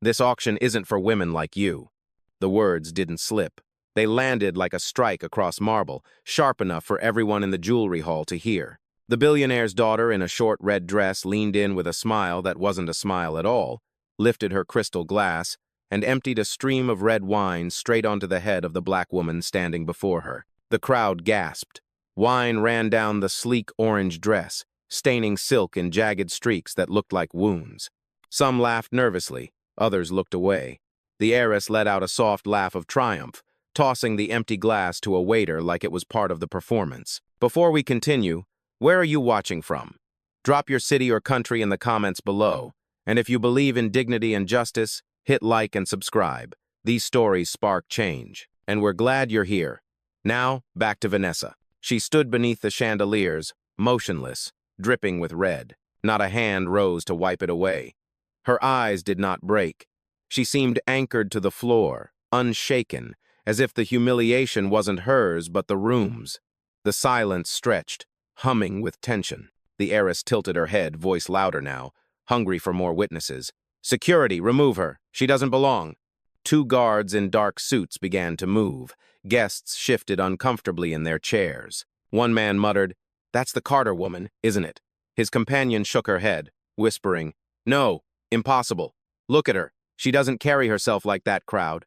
This auction isn't for women like you." The words didn't slip. They landed like a strike across marble, sharp enough for everyone in the jewelry hall to hear. The billionaire's daughter in a short red dress leaned in with a smile that wasn't a smile at all, lifted her crystal glass, and emptied a stream of red wine straight onto the head of the black woman standing before her. The crowd gasped. Wine ran down the sleek orange dress, staining silk in jagged streaks that looked like wounds. Some laughed nervously, others looked away. The heiress let out a soft laugh of triumph, tossing the empty glass to a waiter like it was part of the performance. "Before we continue, where are you watching from? Drop your city or country in the comments below. And if you believe in dignity and justice, hit like and subscribe. These stories spark change. And we're glad you're here." Now, back to Vanessa. She stood beneath the chandeliers, motionless, dripping with red. Not a hand rose to wipe it away. Her eyes did not break. She seemed anchored to the floor, unshaken, as if the humiliation wasn't hers but the room's. The silence stretched, humming with tension. The heiress tilted her head, voice louder now, hungry for more witnesses. "Security, remove her. She doesn't belong." Two guards in dark suits began to move. Guests shifted uncomfortably in their chairs. One man muttered, "That's the Carter woman, isn't it?" His companion shook her head, whispering, "No, impossible. Look at her. She doesn't carry herself like that crowd."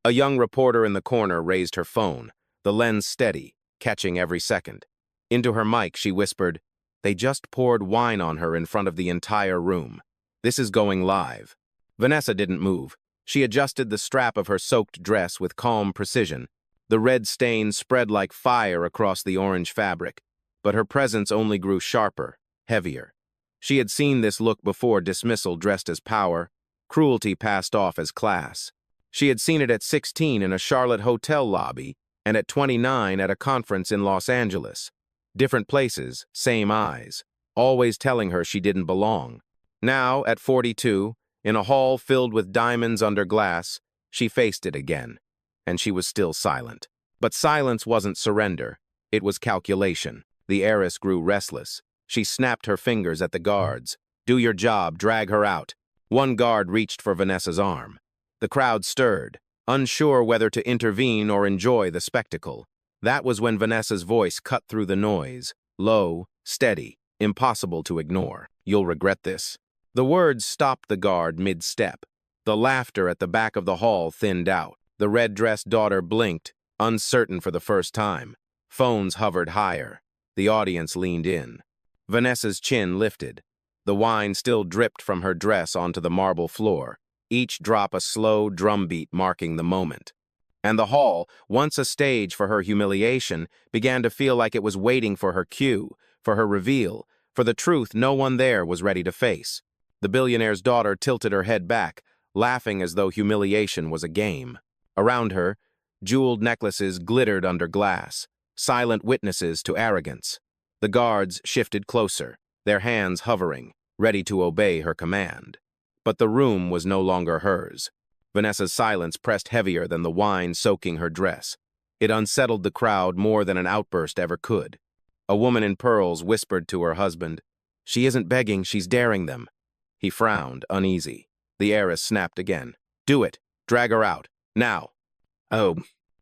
A young reporter in the corner raised her phone, the lens steady, catching every second. Into her mic, she whispered, "They just poured wine on her in front of the entire room. This is going live." Vanessa didn't move. She adjusted the strap of her soaked dress with calm precision. The red stain spread like fire across the orange fabric, but her presence only grew sharper, heavier. She had seen this look before: dismissal dressed as power, cruelty passed off as class. She had seen it at 16 in a Charlotte hotel lobby, and at 29 at a conference in Los Angeles. Different places, same eyes, always telling her she didn't belong. Now, at 42, in a hall filled with diamonds under glass, she faced it again, and she was still silent. But silence wasn't surrender, it was calculation. The heiress grew restless. She snapped her fingers at the guards. "Do your job, drag her out." One guard reached for Vanessa's arm. The crowd stirred, unsure whether to intervene or enjoy the spectacle. That was when Vanessa's voice cut through the noise, low, steady, impossible to ignore. "You'll regret this." The words stopped the guard mid-step. The laughter at the back of the hall thinned out. The red-dressed daughter blinked, uncertain for the first time. Phones hovered higher. The audience leaned in. Vanessa's chin lifted. The wine still dripped from her dress onto the marble floor, each drop a slow drumbeat marking the moment. And the hall, once a stage for her humiliation, began to feel like it was waiting for her cue, for her reveal, for the truth no one there was ready to face. The billionaire's daughter tilted her head back, laughing as though humiliation was a game. Around her, jeweled necklaces glittered under glass, silent witnesses to arrogance. The guards shifted closer, their hands hovering, ready to obey her command. But the room was no longer hers. Vanessa's silence pressed heavier than the wine soaking her dress. It unsettled the crowd more than an outburst ever could. A woman in pearls whispered to her husband, "She isn't begging, she's daring them." He frowned, uneasy. The heiress snapped again. "Do it. Drag her out. Now." "Oh."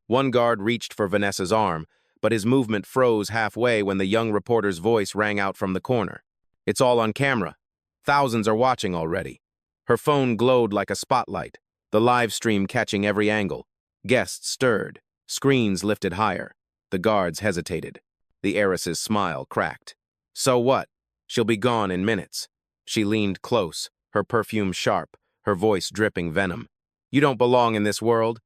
One guard reached for Vanessa's arm, but his movement froze halfway when the young reporter's voice rang out from the corner. "It's all on camera. Thousands are watching already." Her phone glowed like a spotlight, the live stream catching every angle. Guests stirred, screens lifted higher. The guards hesitated. The heiress's smile cracked. "So what? She'll be gone in minutes." She leaned close, her perfume sharp, her voice dripping venom. "You don't belong in this world."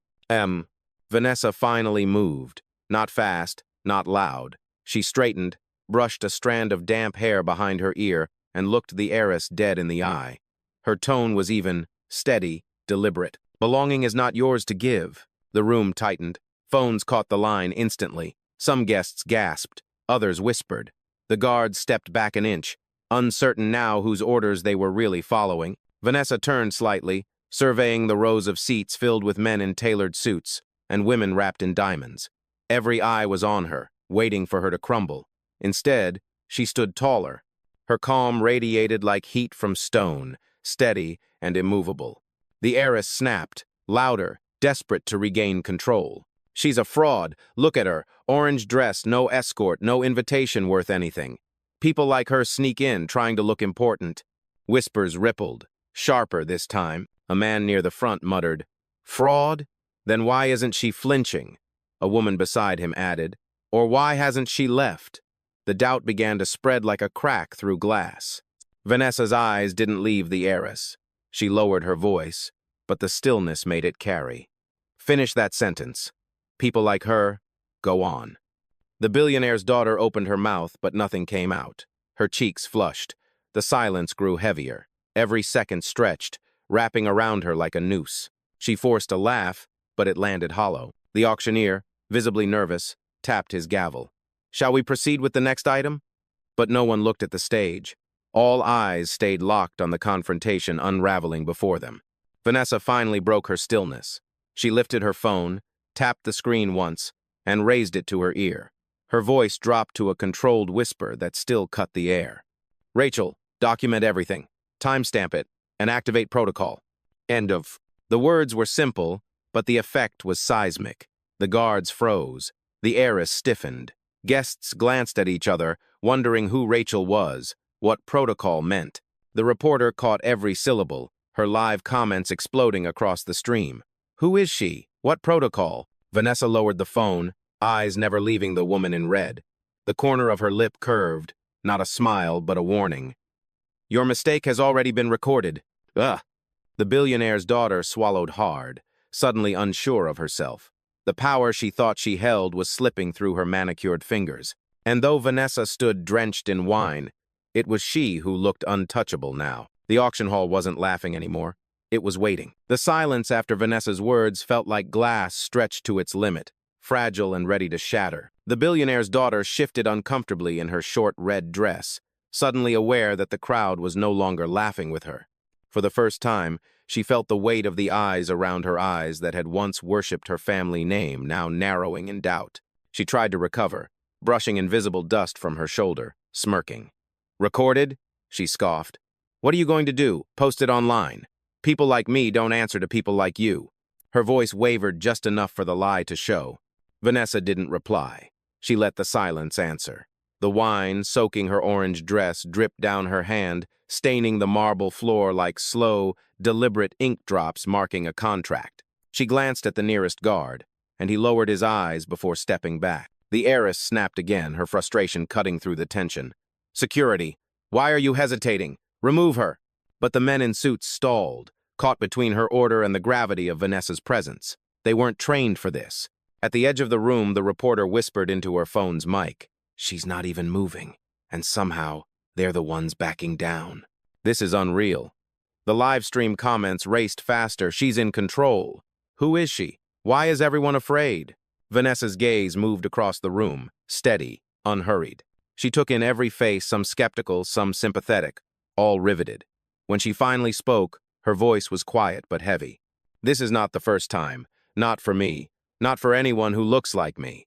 Vanessa finally moved. Not fast, not loud. She straightened, brushed a strand of damp hair behind her ear, and looked the heiress dead in the eye. Her tone was even, steady, deliberate. "Belonging is not yours to give." The room tightened. Phones caught the line instantly. Some guests gasped. Others whispered. The guards stepped back an inch, uncertain now whose orders they were really following. Vanessa turned slightly, surveying the rows of seats filled with men in tailored suits and women wrapped in diamonds. Every eye was on her, waiting for her to crumble. Instead, she stood taller. Her calm radiated like heat from stone, steady and immovable. The heiress snapped, louder, desperate to regain control. She's a fraud. Look at her. Orange dress, no escort, no invitation worth anything. People like her sneak in, trying to look important. Whispers rippled, sharper this time. A man near the front muttered, "Fraud? Then why isn't she flinching?" A woman beside him added, "Or why hasn't she left?" The doubt began to spread like a crack through glass. Vanessa's eyes didn't leave the heiress. She lowered her voice, but the stillness made it carry. "Finish that sentence. People like her, go on." The billionaire's daughter opened her mouth, but nothing came out. Her cheeks flushed. The silence grew heavier. Every second stretched, wrapping around her like a noose. She forced a laugh, but it landed hollow. The auctioneer, visibly nervous, tapped his gavel. "Shall we proceed with the next item?" But no one looked at the stage. All eyes stayed locked on the confrontation unraveling before them. Vanessa finally broke her stillness. She lifted her phone, tapped the screen once, and raised it to her ear. Her voice dropped to a controlled whisper that still cut the air. "Rachel, document everything. Timestamp it, and activate protocol. End of." The words were simple, but the effect was seismic. The guards froze. The heiress stiffened. Guests glanced at each other, wondering who Rachel was, what protocol meant. The reporter caught every syllable, her live comments exploding across the stream. "Who is she? What protocol?" Vanessa lowered the phone, eyes never leaving the woman in red. The corner of her lip curved, not a smile, but a warning. "Your mistake has already been recorded." Ugh. The billionaire's daughter swallowed hard, suddenly unsure of herself. The power she thought she held was slipping through her manicured fingers. And though Vanessa stood drenched in wine, it was she who looked untouchable now. The auction hall wasn't laughing anymore. It was waiting. The silence after Vanessa's words felt like glass stretched to its limit, fragile and ready to shatter. The billionaire's daughter shifted uncomfortably in her short red dress, suddenly aware that the crowd was no longer laughing with her. For the first time, she felt the weight of the eyes around her eyes that had once worshipped her family name, now narrowing in doubt. She tried to recover, brushing invisible dust from her shoulder, smirking. "Recorded?" she scoffed. "What are you going to do? Post it online? People like me don't answer to people like you." Her voice wavered just enough for the lie to show. Vanessa didn't reply. She let the silence answer. The wine, soaking her orange dress, dripped down her hand, staining the marble floor like slow, deliberate ink drops marking a contract. She glanced at the nearest guard, and he lowered his eyes before stepping back. The heiress snapped again, her frustration cutting through the tension. "Security, why are you hesitating? Remove her." But the men in suits stalled, caught between her order and the gravity of Vanessa's presence. They weren't trained for this. At the edge of the room, the reporter whispered into her phone's mic. "She's not even moving, and somehow they're the ones backing down. This is unreal." The live stream comments raced faster. "She's in control. Who is she? Why is everyone afraid?" Vanessa's gaze moved across the room, steady, unhurried. She took in every face, some skeptical, some sympathetic, all riveted. When she finally spoke, her voice was quiet but heavy. "This is not the first time. Not for me. Not for anyone who looks like me."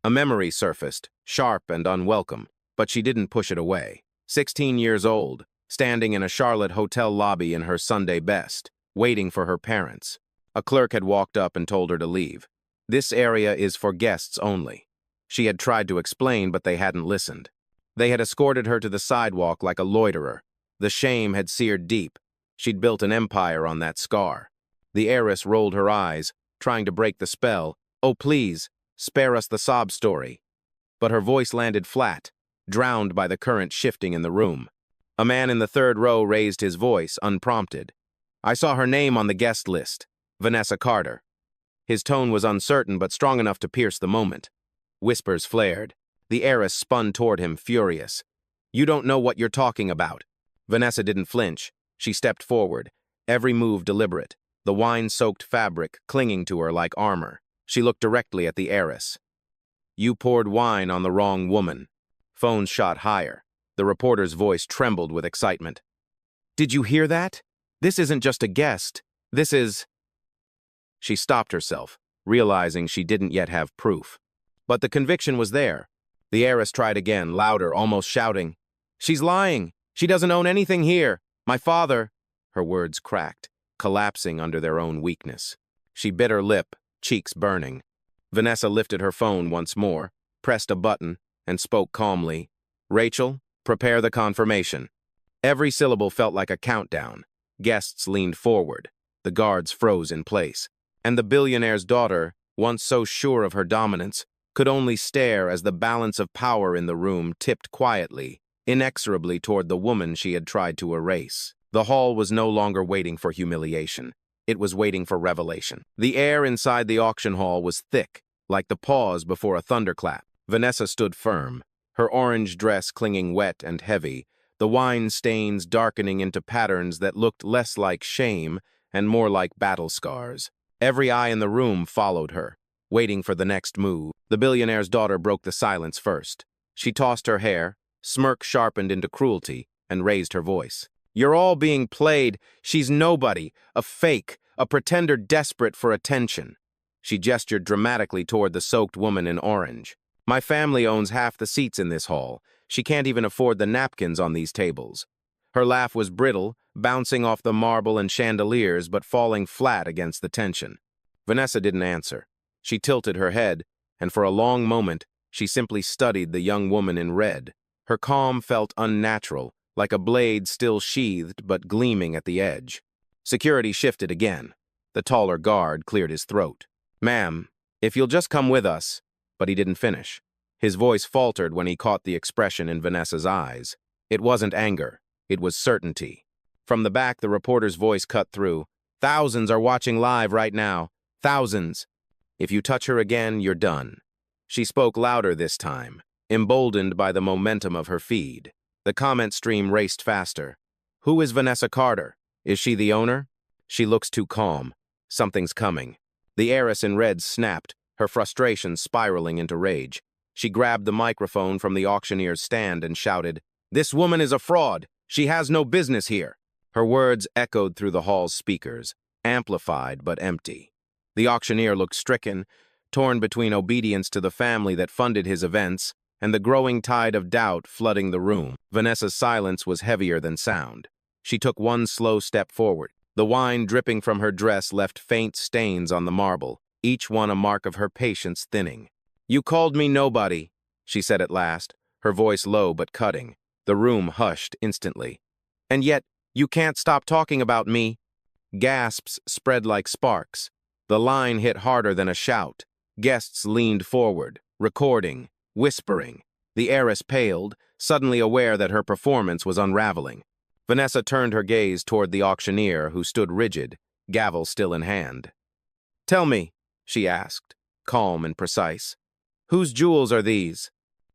A memory surfaced, sharp and unwelcome, but she didn't push it away. 16 years old, standing in a Charlotte hotel lobby in her Sunday best, waiting for her parents. A clerk had walked up and told her to leave. "This area is for guests only." She had tried to explain, but they hadn't listened. They had escorted her to the sidewalk like a loiterer. The shame had seared deep. She'd built an empire on that scar. The heiress rolled her eyes, trying to break the spell. "Oh, please, spare us the sob story." But her voice landed flat, drowned by the current shifting in the room. A man in the third row raised his voice, unprompted. "I saw her name on the guest list. Vanessa Carter." His tone was uncertain but strong enough to pierce the moment. Whispers flared. The heiress spun toward him, furious. "You don't know what you're talking about." Vanessa didn't flinch. She stepped forward, every move deliberate, the wine-soaked fabric clinging to her like armor. She looked directly at the heiress. "You poured wine on the wrong woman." Phones shot higher. The reporter's voice trembled with excitement. "Did you hear that? This isn't just a guest. This is—" She stopped herself, realizing she didn't yet have proof. But the conviction was there. The heiress tried again, louder, almost shouting. "She's lying. She doesn't own anything here. My father—" Her words cracked. collapsing under their own weakness. She bit her lip, cheeks burning. Vanessa lifted her phone once more, pressed a button, and spoke calmly. "Rachel, prepare the confirmation." Every syllable felt like a countdown. Guests leaned forward. The guards froze in place. And the billionaire's daughter, once so sure of her dominance, could only stare as the balance of power in the room tipped quietly, inexorably toward the woman she had tried to erase. The hall was no longer waiting for humiliation. It was waiting for revelation. The air inside the auction hall was thick, like the pause before a thunderclap. Vanessa stood firm, her orange dress clinging wet and heavy, the wine stains darkening into patterns that looked less like shame and more like battle scars. Every eye in the room followed her, waiting for the next move. The billionaire's daughter broke the silence first. She tossed her hair, smirk sharpened into cruelty, and raised her voice. "You're all being played. She's nobody, a fake, a pretender desperate for attention." She gestured dramatically toward the soaked woman in orange. "My family owns half the seats in this hall. She can't even afford the napkins on these tables." Her laugh was brittle, bouncing off the marble and chandeliers but falling flat against the tension. Vanessa didn't answer. She tilted her head, and for a long moment, she simply studied the young woman in red. Her calm felt unnatural, like a blade still sheathed but gleaming at the edge. Security shifted again. The taller guard cleared his throat. "Ma'am, if you'll just come with us." But he didn't finish. His voice faltered when he caught the expression in Vanessa's eyes. It wasn't anger. It was certainty. From the back, the reporter's voice cut through. "Thousands are watching live right now. Thousands. If you touch her again, you're done." She spoke louder this time, emboldened by the momentum of her feed. The comment stream raced faster. "Who is Vanessa Carter? Is she the owner?" "She looks too calm. Something's coming." The heiress in red snapped, her frustration spiraling into rage. She grabbed the microphone from the auctioneer's stand and shouted, "This woman is a fraud. She has no business here." Her words echoed through the hall's speakers, amplified but empty. The auctioneer looked stricken, torn between obedience to the family that funded his events and the growing tide of doubt flooding the room. Vanessa's silence was heavier than sound. She took one slow step forward. The wine dripping from her dress left faint stains on the marble, each one a mark of her patience thinning. "You called me nobody," she said at last, her voice low but cutting. The room hushed instantly. "And yet, you can't stop talking about me." Gasps spread like sparks. The line hit harder than a shout. Guests leaned forward, recording, whispering. The heiress paled, suddenly aware that her performance was unraveling. Vanessa turned her gaze toward the auctioneer, who stood rigid, gavel still in hand. "Tell me," she asked, calm and precise, "whose jewels are these?"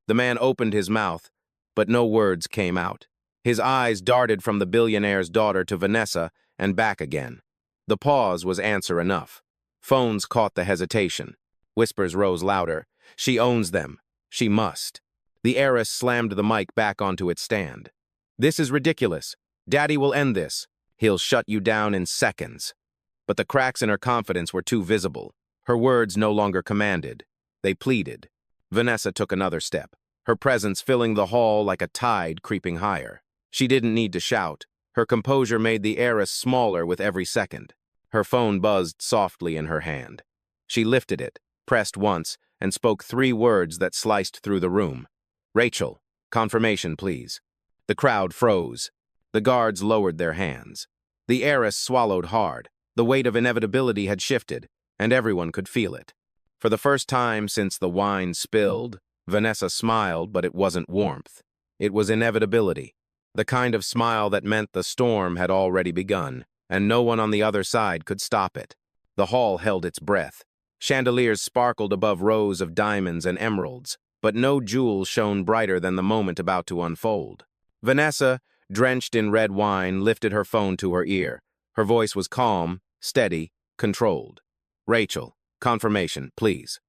The man opened his mouth, but no words came out. His eyes darted from the billionaire's daughter to Vanessa and back again. The pause was answer enough. Phones caught the hesitation. Whispers rose louder. "She owns them. She must." The heiress slammed the mic back onto its stand. "This is ridiculous. Daddy will end this. He'll shut you down in seconds." But the cracks in her confidence were too visible. Her words no longer commanded. They pleaded. Vanessa took another step, her presence filling the hall like a tide creeping higher. She didn't need to shout. Her composure made the heiress smaller with every second. Her phone buzzed softly in her hand. She lifted it, pressed once, and spoke 3 words that sliced through the room. "Rachel, confirmation, please." The crowd froze. The guards lowered their hands. The heiress swallowed hard. The weight of inevitability had shifted, and everyone could feel it. For the first time since the wine spilled, Vanessa smiled, but it wasn't warmth. It was inevitability. The kind of smile that meant the storm had already begun, and no one on the other side could stop it. The hall held its breath. Chandeliers sparkled above rows of diamonds and emeralds, but no jewel shone brighter than the moment about to unfold. Vanessa, drenched in red wine, lifted her phone to her ear. Her voice was calm, steady, controlled. "Rachel, confirmation, please."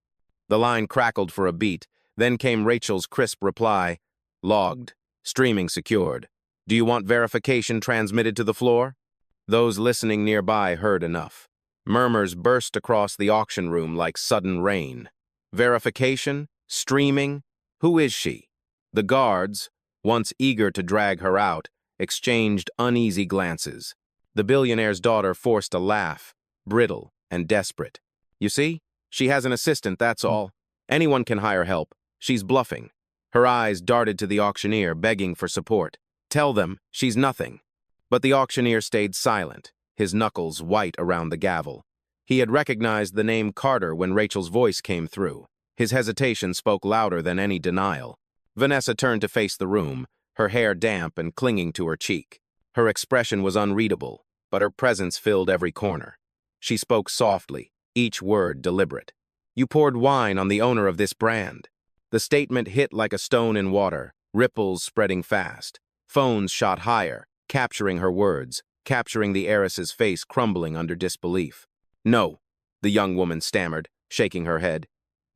The line crackled for a beat, then came Rachel's crisp reply, "Logged, streaming secured. Do you want verification transmitted to the floor?" Those listening nearby heard enough. Murmurs burst across the auction room like sudden rain. Verification? Streaming? Who is she? The guards, once eager to drag her out, exchanged uneasy glances. The billionaire's daughter forced a laugh, brittle and desperate. You see? She has an assistant, that's all. Anyone can hire help. She's bluffing. Her eyes darted to the auctioneer, begging for support. Tell them she's nothing. But the auctioneer stayed silent, his knuckles white around the gavel. He had recognized the name Carter when Rachel's voice came through. His hesitation spoke louder than any denial. Vanessa turned to face the room, her hair damp and clinging to her cheek. Her expression was unreadable, but her presence filled every corner. She spoke softly, each word deliberate. You poured wine on the owner of this brand. The statement hit like a stone in water, ripples spreading fast. Phones shot higher, capturing her words, capturing the heiress's face crumbling under disbelief. No, the young woman stammered, shaking her head.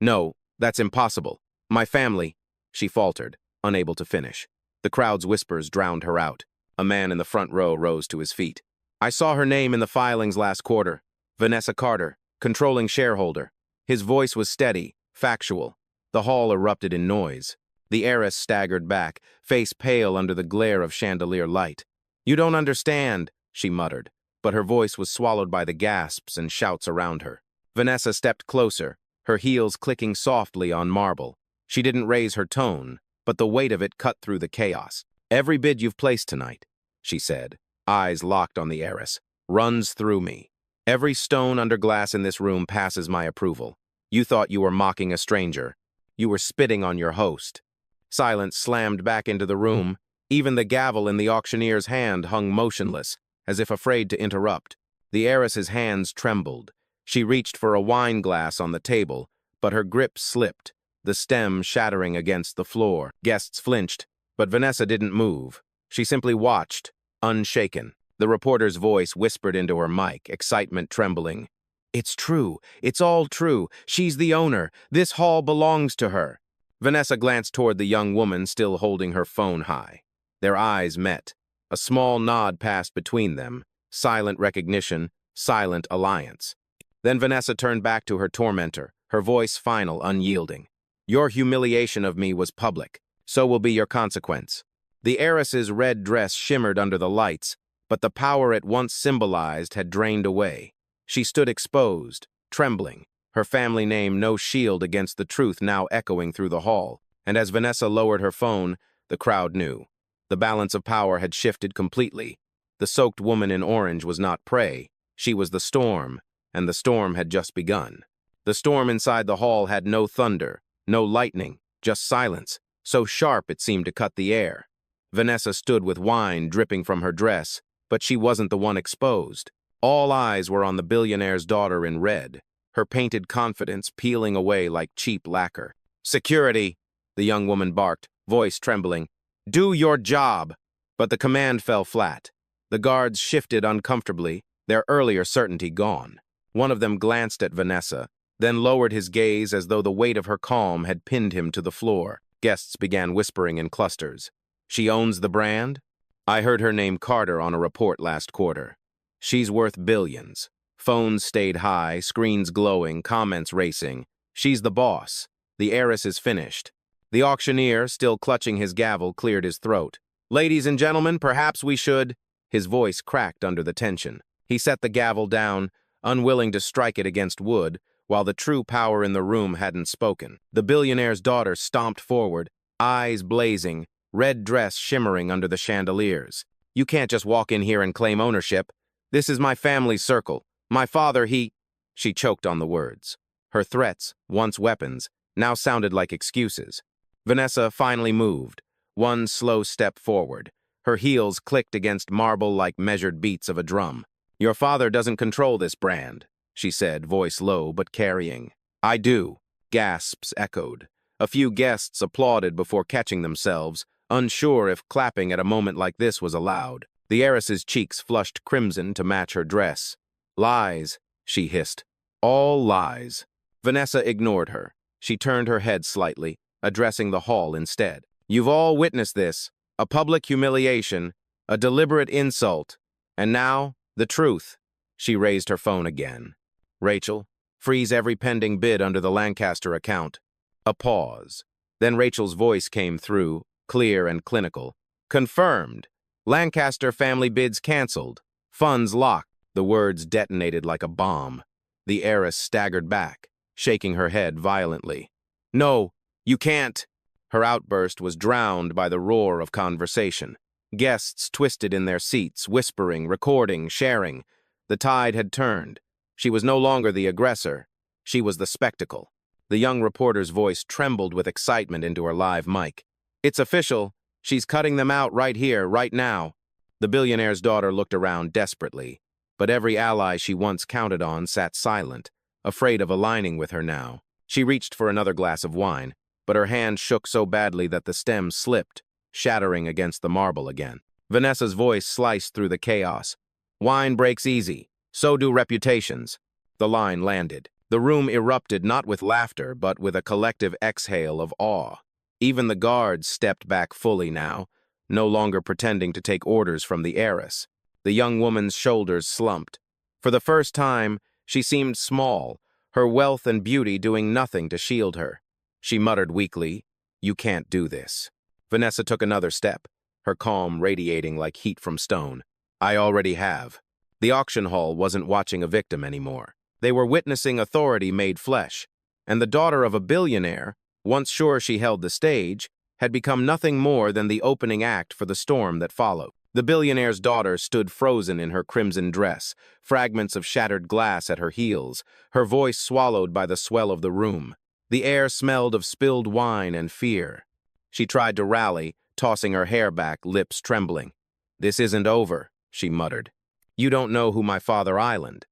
No, that's impossible. My family, she faltered, unable to finish. The crowd's whispers drowned her out. A man in the front row rose to his feet. I saw her name in the filings last quarter. Vanessa Carter, controlling shareholder. His voice was steady, factual. The hall erupted in noise. The heiress staggered back, face pale under the glare of chandelier light. You don't understand, she muttered, but her voice was swallowed by the gasps and shouts around her. Vanessa stepped closer, her heels clicking softly on marble. She didn't raise her tone, but the weight of it cut through the chaos. Every bid you've placed tonight, she said, eyes locked on the heiress, runs through me. Every stone under glass in this room passes my approval. You thought you were mocking a stranger. You were spitting on your host. Silence slammed back into the room. Even the gavel in the auctioneer's hand hung motionless, as if afraid to interrupt. The heiress's hands trembled. She reached for a wine glass on the table, but her grip slipped, the stem shattering against the floor. Guests flinched, but Vanessa didn't move. She simply watched, unshaken. The reporter's voice whispered into her mic, excitement trembling. It's true. It's all true. She's the owner. This hall belongs to her. Vanessa glanced toward the young woman still holding her phone high. Their eyes met. A small nod passed between them. Silent recognition, silent alliance. Then Vanessa turned back to her tormentor, her voice final, unyielding. Your humiliation of me was public. So will be your consequence. The heiress's red dress shimmered under the lights, but the power it once symbolized had drained away. She stood exposed, trembling, her family name no shield against the truth now echoing through the hall. And as Vanessa lowered her phone, the crowd knew. The balance of power had shifted completely. The soaked woman in orange was not prey. She was the storm, and the storm had just begun. The storm inside the hall had no thunder, no lightning, just silence, so sharp it seemed to cut the air. Vanessa stood with wine dripping from her dress, but she wasn't the one exposed. All eyes were on the billionaire's daughter in red, her painted confidence peeling away like cheap lacquer. Security, the young woman barked, voice trembling. Do your job! But the command fell flat. The guards shifted uncomfortably, their earlier certainty gone. One of them glanced at Vanessa, then lowered his gaze as though the weight of her calm had pinned him to the floor. Guests began whispering in clusters. She owns the brand? I heard her name Carter on a report last quarter. She's worth billions. Phones stayed high, screens glowing, comments racing. She's the boss. The heiress is finished. The auctioneer, still clutching his gavel, cleared his throat. Ladies and gentlemen, perhaps we should... His voice cracked under the tension. He set the gavel down, unwilling to strike it against wood, while the true power in the room hadn't spoken. The billionaire's daughter stomped forward, eyes blazing, red dress shimmering under the chandeliers. You can't just walk in here and claim ownership. This is my family's circle. My father, he... She choked on the words. Her threats, once weapons, now sounded like excuses. Vanessa finally moved, one slow step forward. Her heels clicked against marble like measured beats of a drum. Your father doesn't control this brand, she said, voice low but carrying. I do. Gasps echoed. A few guests applauded before catching themselves, unsure if clapping at a moment like this was allowed. The heiress's cheeks flushed crimson to match her dress. Lies, she hissed. All lies. Vanessa ignored her. She turned her head slightly, addressing the hall instead. You've all witnessed this. A public humiliation, a deliberate insult, and now, the truth. She raised her phone again. Rachel, freeze every pending bid under the Lancaster account. A pause. Then Rachel's voice came through, clear and clinical. Confirmed. Lancaster family bids canceled. Funds locked. The words detonated like a bomb. The heiress staggered back, shaking her head violently. No, you can't! Her outburst was drowned by the roar of conversation. Guests twisted in their seats, whispering, recording, sharing. The tide had turned. She was no longer the aggressor. She was the spectacle. The young reporter's voice trembled with excitement into her live mic. It's official. She's cutting them out right here, right now. The billionaire's daughter looked around desperately, but every ally she once counted on sat silent, afraid of aligning with her now. She reached for another glass of wine, but her hand shook so badly that the stem slipped, shattering against the marble again. Vanessa's voice sliced through the chaos. Wine breaks easy. So do reputations. The line landed. The room erupted not with laughter, but with a collective exhale of awe. Even the guards stepped back fully now, no longer pretending to take orders from the heiress. The young woman's shoulders slumped. For the first time, she seemed small, her wealth and beauty doing nothing to shield her. She muttered weakly, "You can't do this." Vanessa took another step, her calm radiating like heat from stone. "I already have." The auction hall wasn't watching a victim anymore. They were witnessing authority made flesh, and the daughter of a billionaire, once sure she held the stage, had become nothing more than the opening act for the storm that followed. The billionaire's daughter stood frozen in her crimson dress, fragments of shattered glass at her heels, her voice swallowed by the swell of the room. The air smelled of spilled wine and fear. She tried to rally, tossing her hair back, lips trembling. "This isn't over," she muttered. "You don't know who my father island."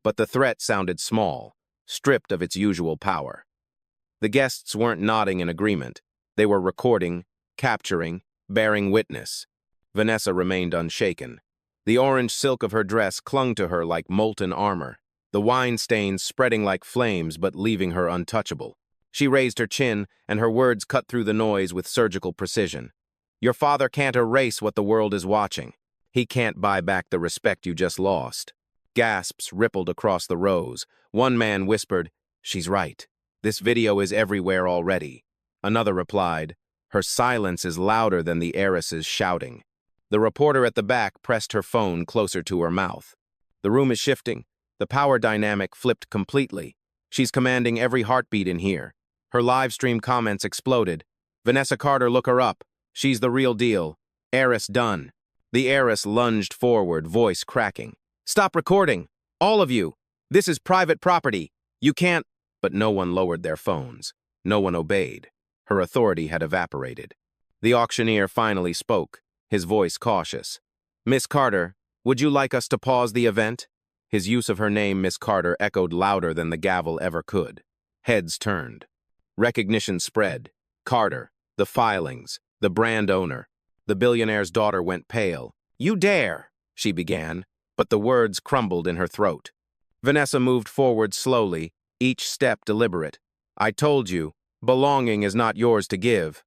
But the threat sounded small, stripped of its usual power. The guests weren't nodding in agreement. They were recording, capturing, bearing witness. Vanessa remained unshaken. The orange silk of her dress clung to her like molten armor, the wine stains spreading like flames but leaving her untouchable. She raised her chin, and her words cut through the noise with surgical precision. "Your father can't erase what the world is watching. He can't buy back the respect you just lost." Gasps rippled across the rows. One man whispered, "She's right. This video is everywhere already." Another replied, "Her silence is louder than the heiress's shouting." The reporter at the back pressed her phone closer to her mouth. "The room is shifting. The power dynamic flipped completely. She's commanding every heartbeat in here." Her live stream comments exploded. "Vanessa Carter, look her up. She's the real deal. Heiress done." The heiress lunged forward, voice cracking. "Stop recording! All of you! This is private property! You can't—" But no one lowered their phones. No one obeyed. Her authority had evaporated. The auctioneer finally spoke, his voice cautious. "Miss Carter, would you like us to pause the event?" His use of her name, Miss Carter, echoed louder than the gavel ever could. Heads turned. Recognition spread. Carter, the filings, the brand owner. The billionaire's daughter went pale. "You dare!" she began, but the words crumbled in her throat. Vanessa moved forward slowly, each step deliberate. "I told you, belonging is not yours to give."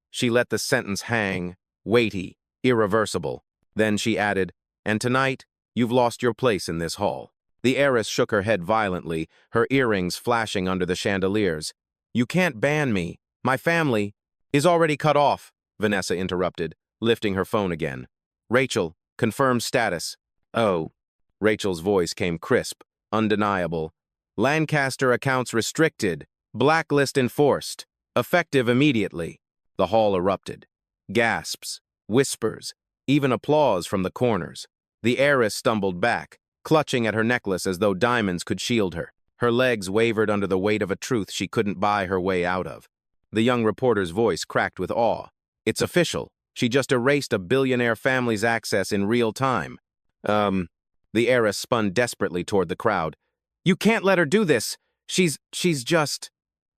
She let the sentence hang, weighty, irreversible. Then she added, "And tonight, you've lost your place in this hall." The heiress shook her head violently, her earrings flashing under the chandeliers. "You can't ban me. My family is already cut off," Vanessa interrupted, lifting her phone again. "Rachel, confirm status." "Oh." Rachel's voice came crisp, undeniable. "Lancaster accounts restricted. Blacklist enforced. Effective immediately." The hall erupted. Gasps, whispers, even applause from the corners. The heiress stumbled back, clutching at her necklace as though diamonds could shield her. Her legs wavered under the weight of a truth she couldn't buy her way out of. The young reporter's voice cracked with awe. "It's official. She just erased a billionaire family's access in real time." The heiress spun desperately toward the crowd. "You can't let her do this. She's just—"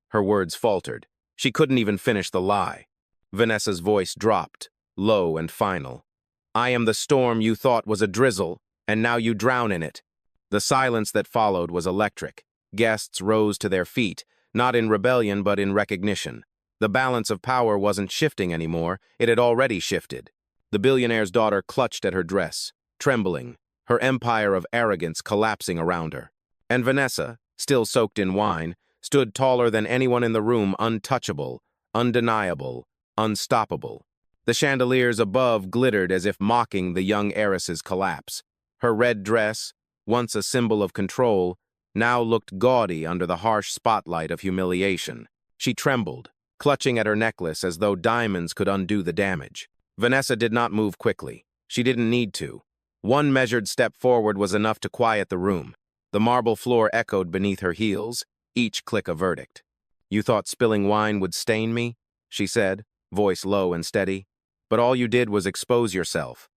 Her words faltered. She couldn't even finish the lie. Vanessa's voice dropped, low and final. "I am the storm you thought was a drizzle, and now you drown in it." The silence that followed was electric. Guests rose to their feet, not in rebellion but in recognition. The balance of power wasn't shifting anymore, it had already shifted. The billionaire's daughter clutched at her dress, trembling, her empire of arrogance collapsing around her. And Vanessa, still soaked in wine, stood taller than anyone in the room, untouchable, undeniable, unstoppable. The chandeliers above glittered as if mocking the young heiress's collapse. Her red dress, once a symbol of control, now looked gaudy under the harsh spotlight of humiliation. She trembled, clutching at her necklace as though diamonds could undo the damage. Vanessa did not move quickly. She didn't need to. One measured step forward was enough to quiet the room. The marble floor echoed beneath her heels, each click a verdict. "You thought spilling wine would stain me?" she said, voice low and steady. "But all you did was expose yourself."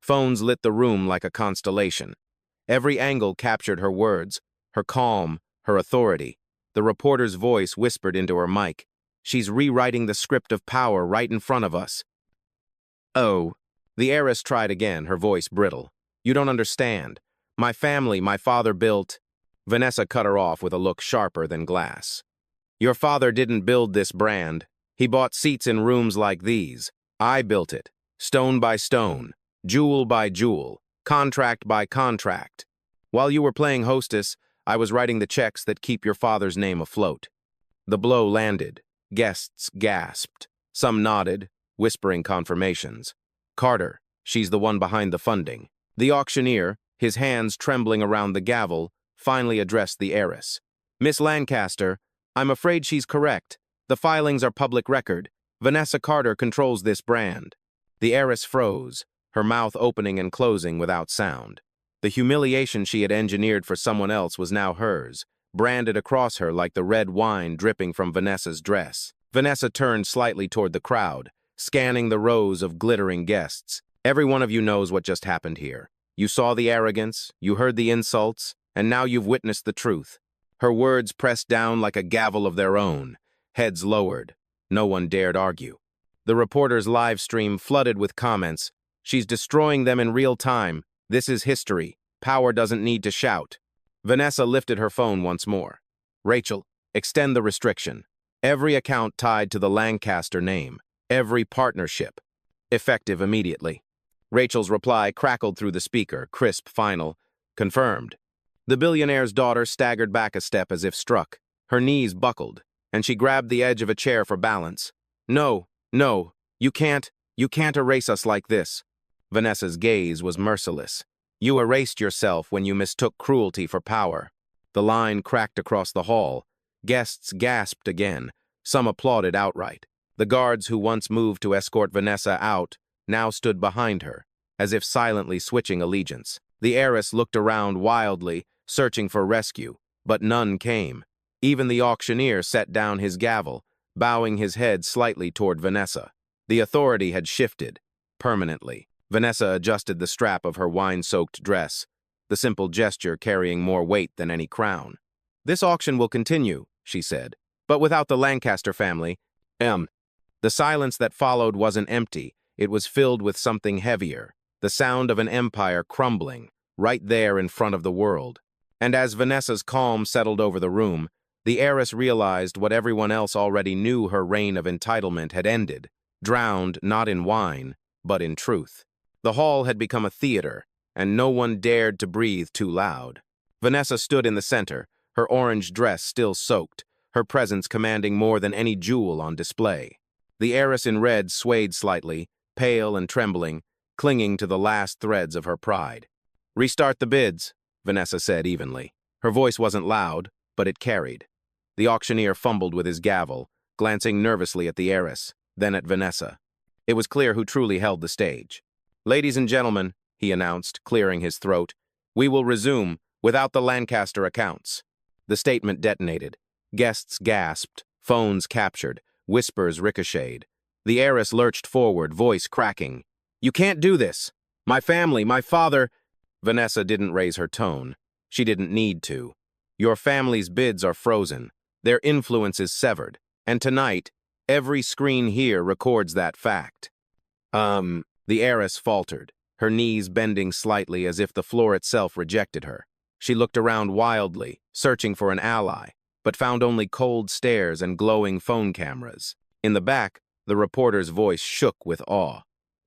Phones lit the room like a constellation. Every angle captured her words, her calm, her authority. The reporter's voice whispered into her mic. "She's rewriting the script of power right in front of us." "Oh." The heiress tried again, her voice brittle. "You don't understand. My family, my father built—" Vanessa cut her off with a look sharper than glass. "Your father didn't build this brand. He bought seats in rooms like these. I built it, stone by stone, jewel by jewel, contract by contract. While you were playing hostess, I was writing the checks that keep your father's name afloat." The blow landed. Guests gasped. Some nodded, whispering confirmations. "Carter, she's the one behind the funding." The auctioneer, his hands trembling around the gavel, finally addressed the heiress. "Miss Lancaster, I'm afraid she's correct. The filings are public record. Vanessa Carter controls this brand." The heiress froze, her mouth opening and closing without sound. The humiliation she had engineered for someone else was now hers, branded across her like the red wine dripping from Vanessa's dress. Vanessa turned slightly toward the crowd, scanning the rows of glittering guests. "Every one of you knows what just happened here. You saw the arrogance, you heard the insults, and now you've witnessed the truth." Her words pressed down like a gavel of their own, heads lowered. No one dared argue. The reporter's live stream flooded with comments. "She's destroying them in real time. This is history. Power doesn't need to shout." Vanessa lifted her phone once more. "Rachel, extend the restriction. Every account tied to the Lancaster name. Every partnership. Effective immediately." Rachel's reply crackled through the speaker, crisp, final. "Confirmed." The billionaire's daughter staggered back a step as if struck. Her knees buckled, and she grabbed the edge of a chair for balance. "No, no, you can't erase us like this." Vanessa's gaze was merciless. "You erased yourself when you mistook cruelty for power." The line cracked across the hall. Guests gasped again. Some applauded outright. The guards who once moved to escort Vanessa out now stood behind her, as if silently switching allegiance. The heiress looked around wildly, searching for rescue, but none came. Even the auctioneer set down his gavel, bowing his head slightly toward Vanessa. The authority had shifted, permanently. Vanessa adjusted the strap of her wine-soaked dress, the simple gesture carrying more weight than any crown. "This auction will continue," she said, "but without the Lancaster family." The silence that followed wasn't empty. It was filled with something heavier, the sound of an empire crumbling, right there in front of the world. And as Vanessa's calm settled over the room, the heiress realized what everyone else already knew: her reign of entitlement had ended, drowned not in wine, but in truth. The hall had become a theater, and no one dared to breathe too loud. Vanessa stood in the center, her orange dress still soaked, her presence commanding more than any jewel on display. The heiress in red swayed slightly, pale and trembling, clinging to the last threads of her pride. "Restart the bids," Vanessa said evenly. Her voice wasn't loud, but it carried. The auctioneer fumbled with his gavel, glancing nervously at the heiress, then at Vanessa. It was clear who truly held the stage. "Ladies and gentlemen," he announced, clearing his throat, "we will resume without the Lancaster accounts." The statement detonated. Guests gasped, phones captured, whispers ricocheted. The heiress lurched forward, voice cracking. "You can't do this! My family, my father—" Vanessa didn't raise her tone. She didn't need to. "Your family's bids are frozen. Their influence is severed. And tonight, every screen here records that fact." The heiress faltered, her knees bending slightly as if the floor itself rejected her. She looked around wildly, searching for an ally, but found only cold stares and glowing phone cameras. In the back, the reporter's voice shook with awe.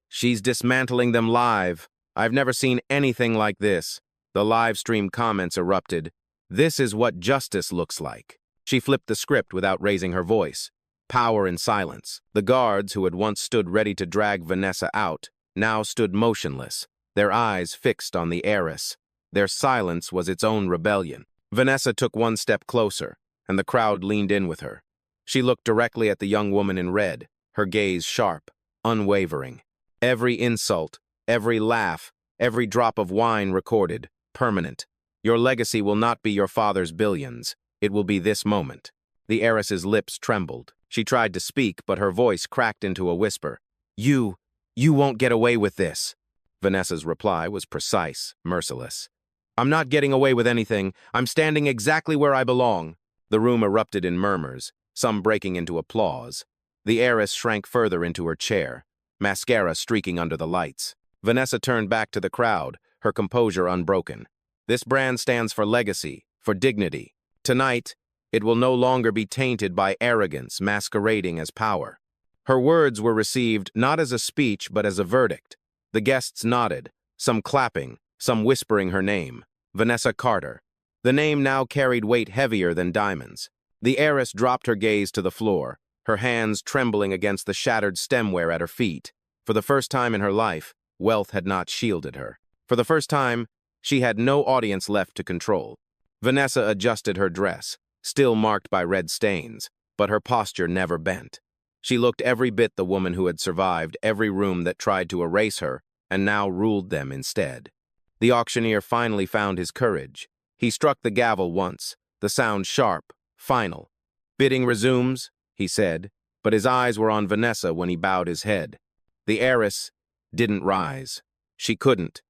"She's dismantling them live. I've never seen anything like this." The live stream comments erupted. "This is what justice looks like." She flipped the script without raising her voice. Power in silence. The guards, who had once stood ready to drag Vanessa out, now stood motionless, their eyes fixed on the heiress. Their silence was its own rebellion. Vanessa took one step closer, and the crowd leaned in with her. She looked directly at the young woman in red, her gaze sharp, unwavering. Every insult, every laugh, every drop of wine recorded, permanent. Your legacy will not be your father's billions. It will be this moment. The heiress's lips trembled. She tried to speak, but her voice cracked into a whisper. You won't get away with this." Vanessa's reply was precise, merciless. "I'm not getting away with anything. I'm standing exactly where I belong." The room erupted in murmurs, some breaking into applause. The heiress shrank further into her chair, mascara streaking under the lights. Vanessa turned back to the crowd, her composure unbroken. "This brand stands for legacy, for dignity. Tonight, it will no longer be tainted by arrogance masquerading as power." Her words were received not as a speech but as a verdict. The guests nodded, some clapping, some whispering her name, Vanessa Carter. The name now carried weight heavier than diamonds. The heiress dropped her gaze to the floor, her hands trembling against the shattered stemware at her feet. For the first time in her life, wealth had not shielded her. For the first time, she had no audience left to control. Vanessa adjusted her dress, still marked by red stains, but her posture never bent. She looked every bit the woman who had survived every room that tried to erase her and now ruled them instead. The auctioneer finally found his courage. He struck the gavel once, the sound sharp, final. "Bidding resumes," he said, but his eyes were on Vanessa when he bowed his head. The heiress didn't rise. She couldn't.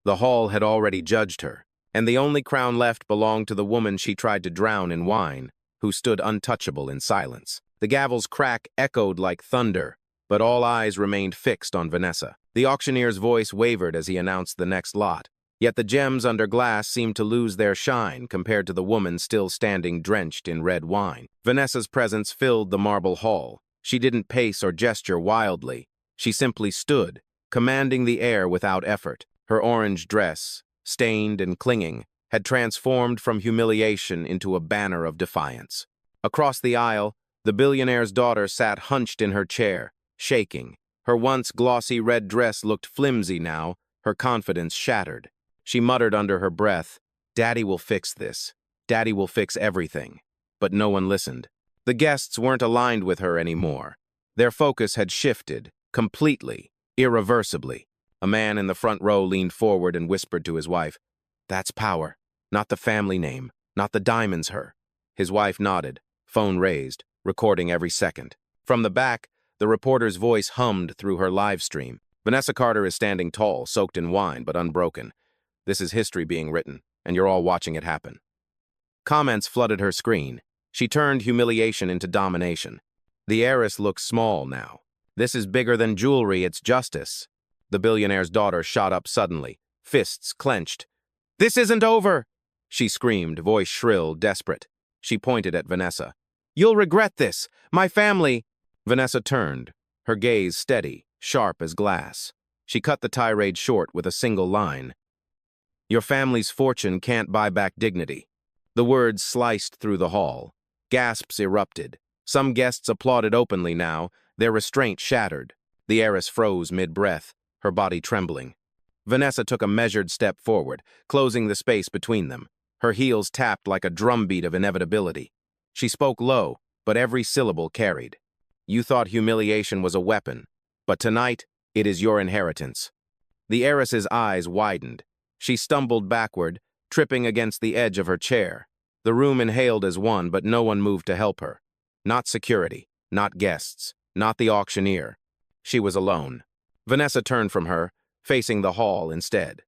The hall had already judged her, and the only crown left belonged to the woman she tried to drown in wine, who stood untouchable in silence. The gavel's crack echoed like thunder, but all eyes remained fixed on Vanessa. The auctioneer's voice wavered as he announced the next lot, yet the gems under glass seemed to lose their shine compared to the woman still standing drenched in red wine. Vanessa's presence filled the marble hall. She didn't pace or gesture wildly. She simply stood, commanding the air without effort. Her orange dress, stained and clinging, had transformed from humiliation into a banner of defiance. Across the aisle, the billionaire's daughter sat hunched in her chair, shaking. Her once glossy red dress looked flimsy now, her confidence shattered. She muttered under her breath, "Daddy will fix this. Daddy will fix everything." But no one listened. The guests weren't aligned with her anymore. Their focus had shifted, completely, irreversibly. A man in the front row leaned forward and whispered to his wife, "That's power. Not the family name, not the diamonds her." His wife nodded, phone raised, recording every second. From the back, the reporter's voice hummed through her live stream. "Vanessa Carter is standing tall, soaked in wine, but unbroken. This is history being written, and you're all watching it happen." Comments flooded her screen. She turned humiliation into domination. The heiress looked small now. "This is bigger than jewelry, it's justice." The billionaire's daughter shot up suddenly, fists clenched. "This isn't over!" she screamed, voice shrill, desperate. She pointed at Vanessa. "You'll regret this! My family—" Vanessa turned, her gaze steady, sharp as glass. She cut the tirade short with a single line. "Your family's fortune can't buy back dignity." The words sliced through the hall. Gasps erupted. Some guests applauded openly now, their restraint shattered. The heiress froze mid-breath, her body trembling. Vanessa took a measured step forward, closing the space between them. Her heels tapped like a drumbeat of inevitability. She spoke low, but every syllable carried. "You thought humiliation was a weapon, but tonight it is your inheritance." The heiress's eyes widened. She stumbled backward, tripping against the edge of her chair. The room inhaled as one, but no one moved to help her. Not security, not guests, not the auctioneer. She was alone. Vanessa turned from her, facing the hall instead.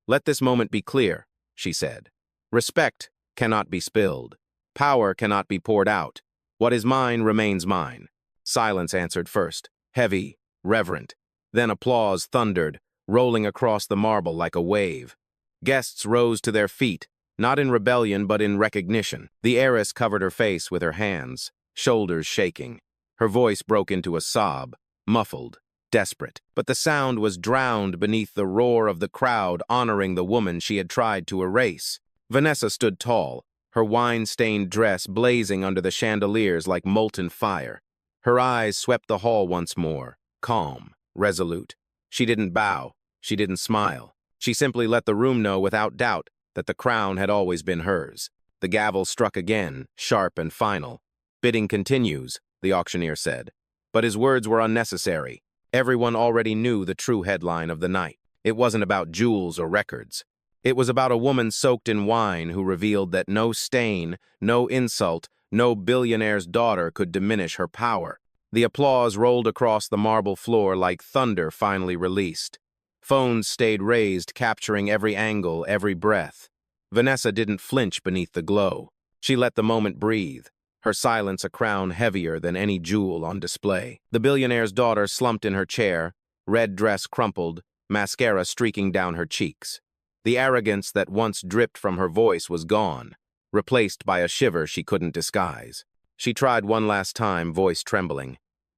"Let this moment be clear," she said. "Respect cannot be spilled. Power cannot be poured out. What is mine remains mine." Silence answered first, heavy, reverent. Then applause thundered, rolling across the marble like a wave. Guests rose to their feet, not in rebellion but in recognition. The heiress covered her face with her hands, shoulders shaking. Her voice broke into a sob, muffled, desperate. But the sound was drowned beneath the roar of the crowd honoring the woman she had tried to erase. Vanessa stood tall, her wine-stained dress blazing under the chandeliers like molten fire. Her eyes swept the hall once more, calm, resolute. She didn't bow, she didn't smile. She simply let the room know without doubt that the crown had always been hers. The gavel struck again, sharp and final. "Bidding continues," the auctioneer said. But his words were unnecessary. Everyone already knew the true headline of the night. It wasn't about jewels or records. It was about a woman soaked in wine who revealed that no stain, no insult, no billionaire's daughter could diminish her power. The applause rolled across the marble floor like thunder finally released. Phones stayed raised, capturing every angle, every breath. Vanessa didn't flinch beneath the glow. She let the moment breathe, her silence a crown heavier than any jewel on display. The billionaire's daughter slumped in her chair, red dress crumpled, mascara streaking down her cheeks. The arrogance that once dripped from her voice was gone, replaced by a shiver she couldn't disguise. She tried one last time, voice trembling.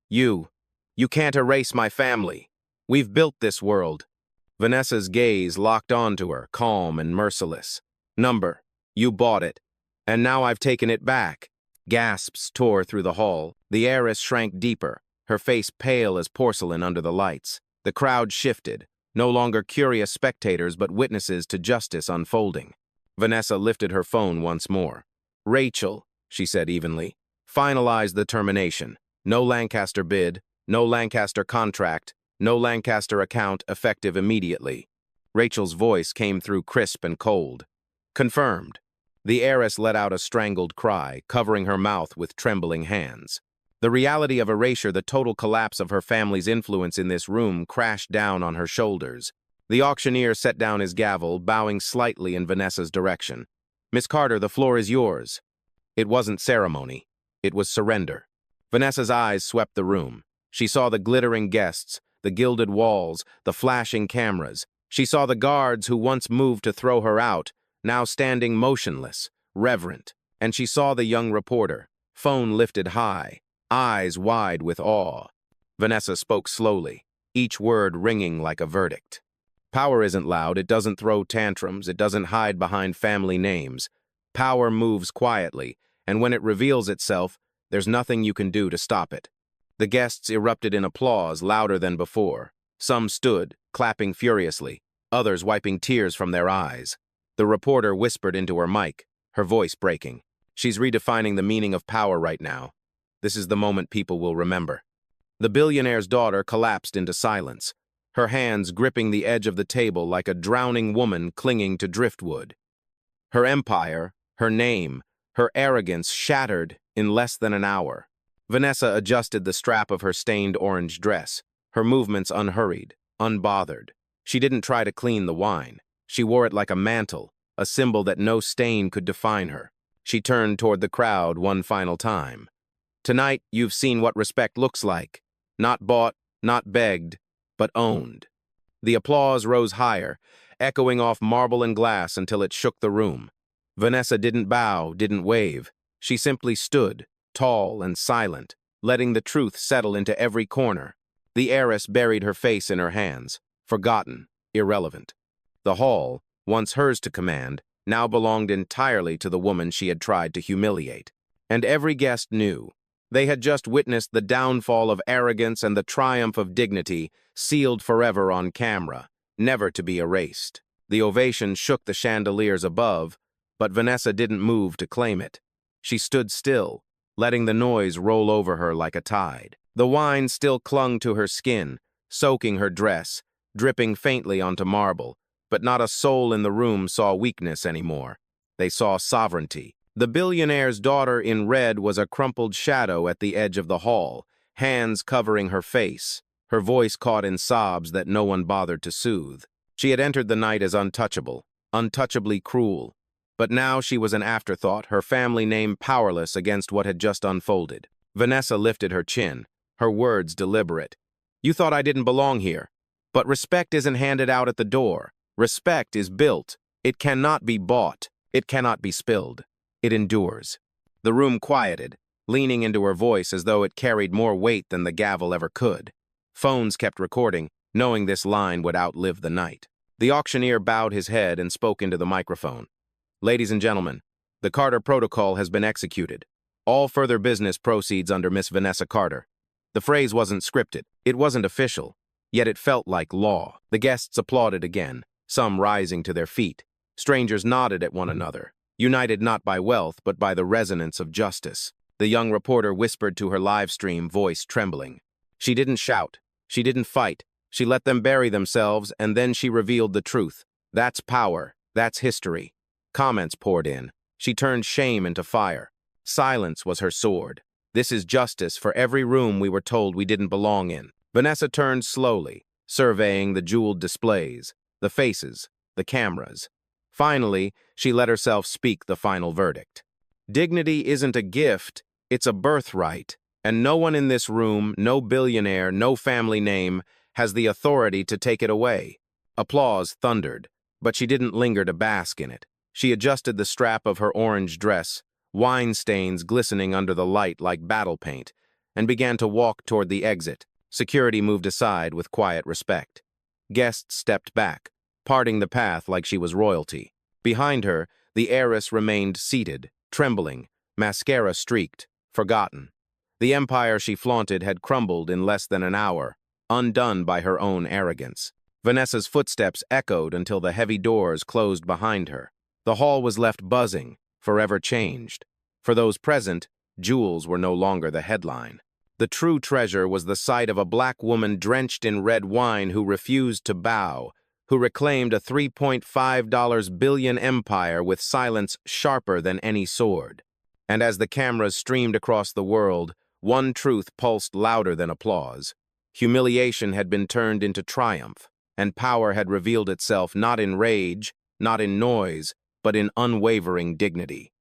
You can't erase my family. We've built this world." Vanessa's gaze locked onto her, calm and merciless. "Number, you bought it, and now I've taken it back." Gasps tore through the hall. The heiress shrank deeper, her face pale as porcelain under the lights. The crowd shifted, no longer curious spectators but witnesses to justice unfolding. Vanessa lifted her phone once more. "Rachel," she said evenly, "finalize the termination. No Lancaster bid, no Lancaster contract, no Lancaster account effective immediately." Rachel's voice came through crisp and cold. "Confirmed." The heiress let out a strangled cry, covering her mouth with trembling hands. The reality of erasure, the total collapse of her family's influence in this room, crashed down on her shoulders. The auctioneer set down his gavel, bowing slightly in Vanessa's direction. "Miss Carter, the floor is yours." It wasn't ceremony. It was surrender. Vanessa's eyes swept the room. She saw the glittering guests, the gilded walls, the flashing cameras. She saw the guards who once moved to throw her out, now standing motionless, reverent. And she saw the young reporter, phone lifted high, eyes wide with awe. Vanessa spoke slowly, each word ringing like a verdict. "Power isn't loud, it doesn't throw tantrums, it doesn't hide behind family names. Power moves quietly, and when it reveals itself, there's nothing you can do to stop it." The guests erupted in applause louder than before. Some stood, clapping furiously, others wiping tears from their eyes. The reporter whispered into her mic, her voice breaking. "She's redefining the meaning of power right now. This is the moment people will remember." The billionaire's daughter collapsed into silence, her hands gripping the edge of the table like a drowning woman clinging to driftwood. Her empire, her name, her arrogance shattered in less than an hour. Vanessa adjusted the strap of her stained orange dress, her movements unhurried, unbothered. She didn't try to clean the wine. She wore it like a mantle, a symbol that no stain could define her. She turned toward the crowd one final time. "Tonight, you've seen what respect looks like. Not bought, not begged, but owned." The applause rose higher, echoing off marble and glass until it shook the room. Vanessa didn't bow, didn't wave. She simply stood, tall and silent, letting the truth settle into every corner. The heiress buried her face in her hands, forgotten, irrelevant. The hall, once hers to command, now belonged entirely to the woman she had tried to humiliate. And every guest knew. They had just witnessed the downfall of arrogance and the triumph of dignity, sealed forever on camera, never to be erased. The ovation shook the chandeliers above, but Vanessa didn't move to claim it. She stood still, letting the noise roll over her like a tide. The wine still clung to her skin, soaking her dress, dripping faintly onto marble, but not a soul in the room saw weakness anymore. They saw sovereignty. The billionaire's daughter in red was a crumpled shadow at the edge of the hall, hands covering her face, her voice caught in sobs that no one bothered to soothe. She had entered the night as untouchable, untouchably cruel. But now she was an afterthought, her family name powerless against what had just unfolded. Vanessa lifted her chin, her words deliberate. "You thought I didn't belong here. But respect isn't handed out at the door. Respect is built. It cannot be bought. It cannot be spilled. It endures." The room quieted, leaning into her voice as though it carried more weight than the gavel ever could. Phones kept recording, knowing this line would outlive the night. The auctioneer bowed his head and spoke into the microphone. "Ladies and gentlemen, the Carter Protocol has been executed. All further business proceeds under Miss Vanessa Carter." The phrase wasn't scripted. It wasn't official. Yet it felt like law. The guests applauded again, some rising to their feet. Strangers nodded at one another, united not by wealth but by the resonance of justice. The young reporter whispered to her live stream, voice trembling. She didn't shout. She didn't fight. She let them bury themselves, and then she revealed the truth. That's power. That's history. Comments poured in. She turned shame into fire. Silence was her sword. This is justice for every room we were told we didn't belong in. Vanessa turned slowly, surveying the jeweled displays, the faces, the cameras. Finally, she let herself speak the final verdict. Dignity isn't a gift, it's a birthright, and no one in this room, no billionaire, no family name, has the authority to take it away. Applause thundered, but she didn't linger to bask in it. She adjusted the strap of her orange dress, wine stains glistening under the light like battle paint, and began to walk toward the exit. Security moved aside with quiet respect. Guests stepped back, parting the path like she was royalty. Behind her, the heiress remained seated, trembling, mascara streaked, forgotten. The empire she flaunted had crumbled in less than an hour, undone by her own arrogance. Vanessa's footsteps echoed until the heavy doors closed behind her. The hall was left buzzing, forever changed. For those present, jewels were no longer the headline. The true treasure was the sight of a black woman drenched in red wine who refused to bow, who reclaimed a $3.5 billion empire with silence sharper than any sword. And as the cameras streamed across the world, one truth pulsed louder than applause. Humiliation had been turned into triumph, and power had revealed itself not in rage, not in noise, but in unwavering dignity.